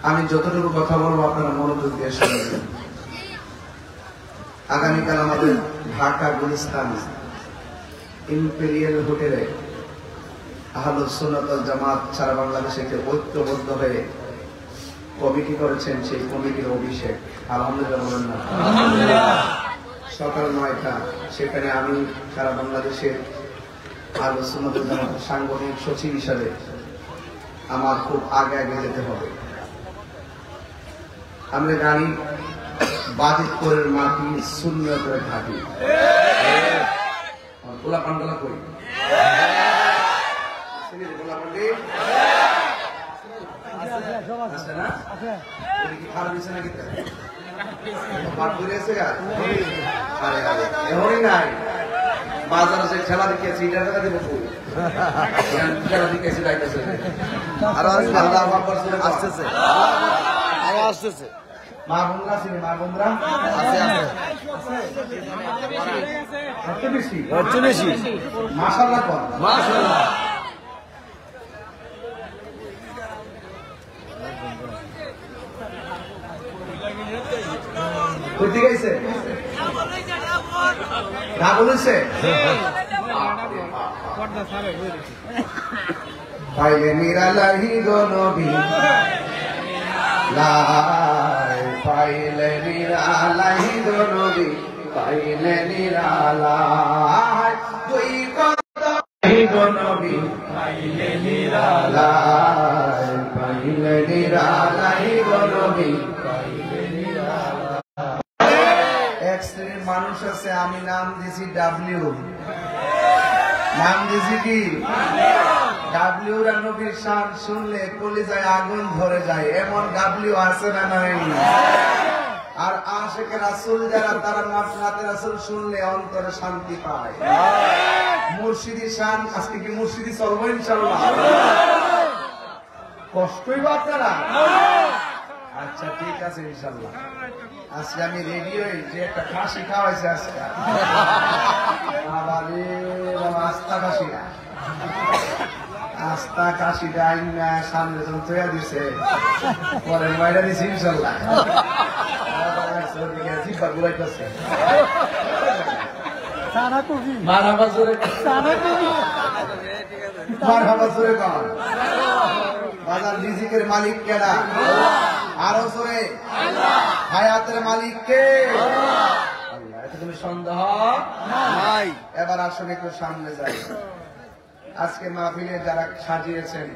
আমি যতটুকু কথা বলবো আপনারা মনোযোগ দিয়ে শুনবেন। আগামীকাল আমাদের ঢাকা গুলিস্তান ইম্পেরিয়াল হোটেলে আহলুস সুন্নাত ওয়াল জামাত সারা বাংলাদেশে ঐক্যবদ্ধ হয়ে কমিটি করেছেন, সেই কমিটির অভিষেক। আলহামদুলিল্লাহ বলেন না? সকাল ৯টা। সেখানে আমি সারা বাংলাদেশের আহলুস সুন্নাত ওয়াল জামাতের সাংগঠনিক সচিব হিসাবে আমার খুব আগে আগে যেতে হবে। আমরা জানি বাজিতপুরের মাটি সুন্নতের ঘাঁটি। গোলা পান্ডালা করি বাজারে যে খেলা দেখিয়েছি এটার টাকা দেবো, খেলা দেখিয়েছি আসতেছে। মা বোনরা আছে, মা বোনরা বেশি মাশাআল্লাহ কর, মাশাআল্লাহ। কোথায় গেছে? না বলেছে পাইলে নিরালাহি গো নবী, পাইলে নিরালাহি গো নবী, পাইলে নিরালাই দুই কদম গো নবী, পাইলে নিরালাই, পাইলে নিরালাই গো নবী, পাইলে নিরালাই। এক শ্রেণীর মানুষ আছে, আমি নাম দিয়েছি ডাব্লিউ, নাম দিয়েছি কি ডাব্লিউ। নবীর শান শুনলে কলিজায় আগুন ধরে যায়, এমন ডাব্লিউ আছে না নাই? আর আশিকে রাসূল যারা, তারা নাতে রাসূল শুনলে অন্তরে শান্তি পায়। মুর্শিদি শান, আজকে কি মুর্শিদি চলবো ইনশাআল্লাহ? কষ্টই বা আপনারা? আচ্ছা ঠিক আছে ইনশাআল্লাহ। আজকে আমি রেডি হই, যে একটা খাসি খাওয়াইছে আজকে, আস্তা খাসি না, আস্তা কাশি ডাইন না সামনে যখন তৈরি দিছে, পরে বাইরে দিছে ইনশাল্লাহ। বাজার রিজিকের মালিক কেনা, আরো জোরে হায়াতের মালিক কে? এতে তুমি সন্দেহ নাই। এবার আসলে একটু সামনে যাই। আজকে মাহফিলে যারা সাজিয়েছেন,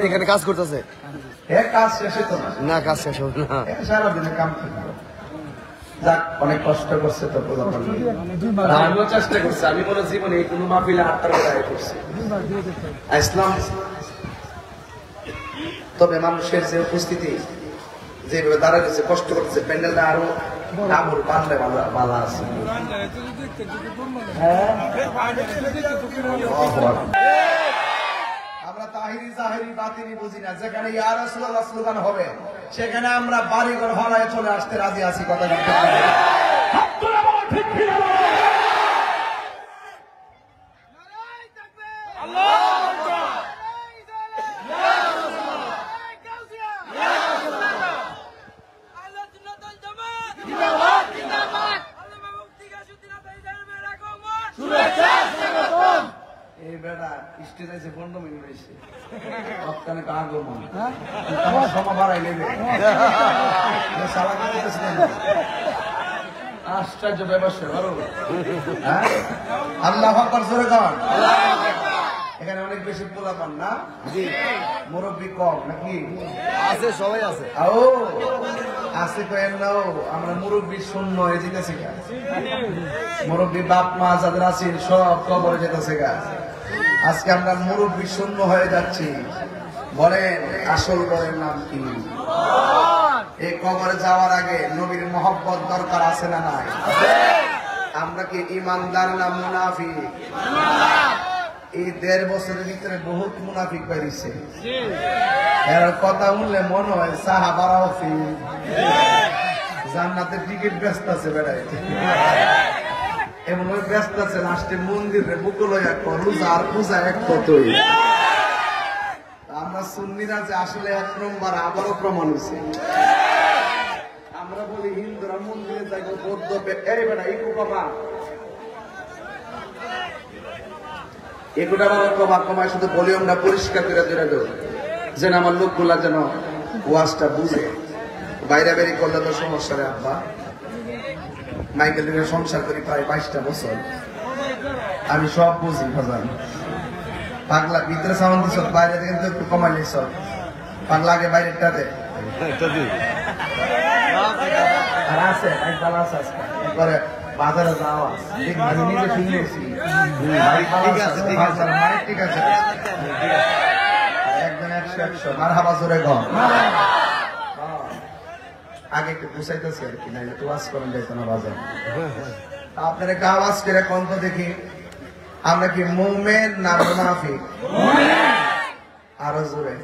এখানে কাজ করতেছে, কাজ শেষ হতো না? কাজ শেষ হতো না, সারাদিনে কাম করতো। যাক, অনেক কষ্ট করছে তো, আমিও চেষ্টা করছি। আমি বলে জীবনে এই কোনো মাহফিলে আটটার বেলায় করছি ইসলাম। তবে মানুষের যে উপস্থিতি, যেভাবে দাঁড়া গেছে, কষ্ট করতেছে, প্যান্ডেলটা আরো আমল বাড়লে ভালো আছে। আমরা তাহিরি জাহিরি বাতিনি বুঝি না। যেখানে ইয়া রাসূলুল্লাহ স্লোগান হবে, সেখানে আমরা বাড়িঘর হলায় চলে আসতে রাজি আছি। কথা বলতে স্টেজে 15 মিনিট হয়েছে, সময় বাড়াই নেবে। আশ্চর্য ব্যবসা বলো। আল্লাহু আকবার জোরে গান। এখানে অনেক বেশি পোলা পান না, মুরব্বী কম নাকি? আছে, সবাই আছে। ও আছে কেন নাও? আমরা মুরব্বী শূন্য হয়ে যেতেছি গা। মুরব্বী বাপ মা যাদের আছেন সব কবরে যেতেছে গা। আজকে আমরা মুরব্বী শূন্য হয়ে যাচ্ছি। বলেন আসল বলের নাম কি? এই কবরে যাওয়ার আগে নবীর মহব্বত দরকার আছে না নাই? আমরা কি ইমানদার না মুনাফিক? এই 1.5 বছরের ভিতরে বহুত মুনাফিক বেরিয়েছে। এর কথা শুনলে মনে হয় সাহাবারাও জান্নাতের টিকিট ব্যস্ত আছে বেড়াইতে। এমন ব্যস্ত আছে লাস্টে মন্দিরে বুক লইয়া রোজা আর পূজা এক কতই। আমরা সুন্নিরা যে আসলে 1 নম্বর আবারও প্রমাণ হয়েছে। আমরা বলি হিন্দুরা মন্দিরে যাই বৌদ্ধ এই বেটা ইকু বাবা এগুলা বাবা কমা কমায় শুধু ভলিউমটা পরিষ্কার করে ধরে দেব যেন আমার লোকগুলা যেন ওয়াজটা বুঝে। বাইরে বেরি করলে তো সমস্যা রে আব্বা। মাইকেল দিয়ে সংসার করি প্রায় 22টা বছর, আমি সব বুঝি ভাজান। পাগলা ভিতরে সামান দিছ, বাইরে থেকে একটু কমাই নিছ। পাগলা আগে বাইরেটাতে আর আছে একবার আছে পরে বাজারে যাওয়া আমি নিজে শুনেছি। ঠিক আছে একজন 100 মারহাবা জোরে গো। আগে একটু বুঝাইতেছি আর কি, নাইলে তো ওয়াজ করেন যাইতো না বাজার। আপনারা একটু আওয়াজ করে কন্ত দেখি আমরা কি মুমিন না মুনাফিক? আরো জোরে।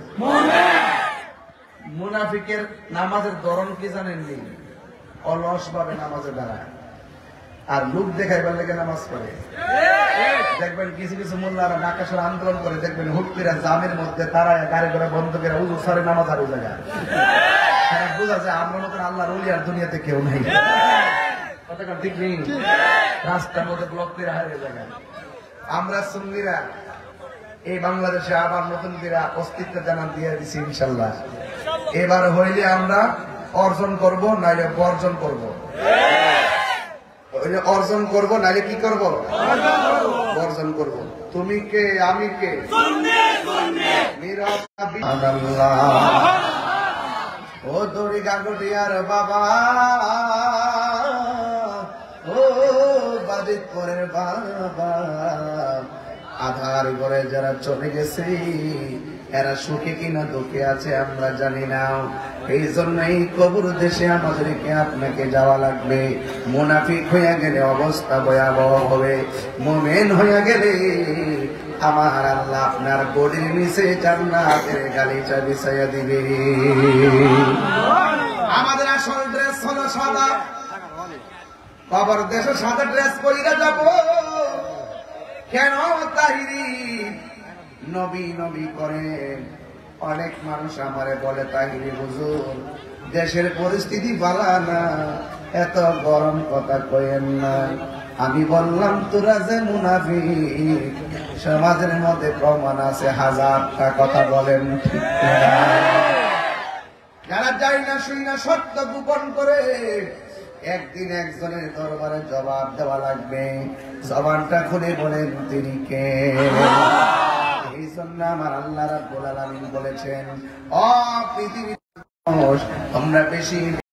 মুনাফিকের নামাজের ধরন কি জানেননি? অলস ভাবে নামাজে দাঁড়ায় আর লোক দেখাইবার লেগে নামাজ পড়ে। দেখবেন কিছু কিছু মোল্লারা নাকাশের আন্দোলন করে, দেখবেন হুট করে জামের মধ্যে তারা গাড়ি ঘোড়া বন্ধ করে উজু সরে নামাজ আরো জায়গায় বোঝা যায় আমরা মতন আল্লাহর ওলি আর দুনিয়াতে কেউ নেই। কতটা ঠিক নেই, রাস্তার মধ্যে ব্লক করে হারিয়ে জায়গায়। আমরা সুন্নিরা এই বাংলাদেশে আবার নতুন করে অস্তিত্ব জানান দিয়ে দিচ্ছি ইনশাল্লাহ। এবার হইলে আমরা অর্জন করব, নাইলে বর্জন করব। অর্জন করব নাইলে কি করব? বর্জন করব। তুমি কে আমি কে? ও দড়ি গাগটিয়ার বাবা, ও বাজিতপুরের বাবা, আধার ঘরে যারা চলে গেছে এরা সুখে কিনা দুঃখে আছে আমরা জানি না। এই জন্য এই কবর দেশে আমাদেরকে আপনাকে যাওয়া লাগবে। মুনাফিক হইয়া গেলে অবস্থা ভয়াবহ হবে, মুমিন হইয়া গেলে আমার আল্লাহ আপনার গদির নিচে জান্নাতের গালিচা বিছাইয়া দিবে। আমাদের আসল ড্রেস হলো সাদা, কবর দেশে সাদা ড্রেস পরিরা যাব কেন? তাহিরি নবী নবী করে অনেক মানুষ আমারে বলে, তাহিরি হুজুর দেশের পরিস্থিতি ভালো না, এত গরম কথা কইেন না। আমি বললাম তোরা যে মুনাফিক, সমাজের মধ্যে প্রমাণ আছে 1000টা কথা বলেন। যারা যাই না শুই না সত্য গোপন করে, একদিন একজনের দরবারে জবাব দেওয়া লাগবে। জবানটা খুলে বলেন তিনি কে? এই জন্য আমার আল্লাহ রাব্বুল আলামিন বলেছেন, ও পৃথিবীর মানুষ তোমরা বেশি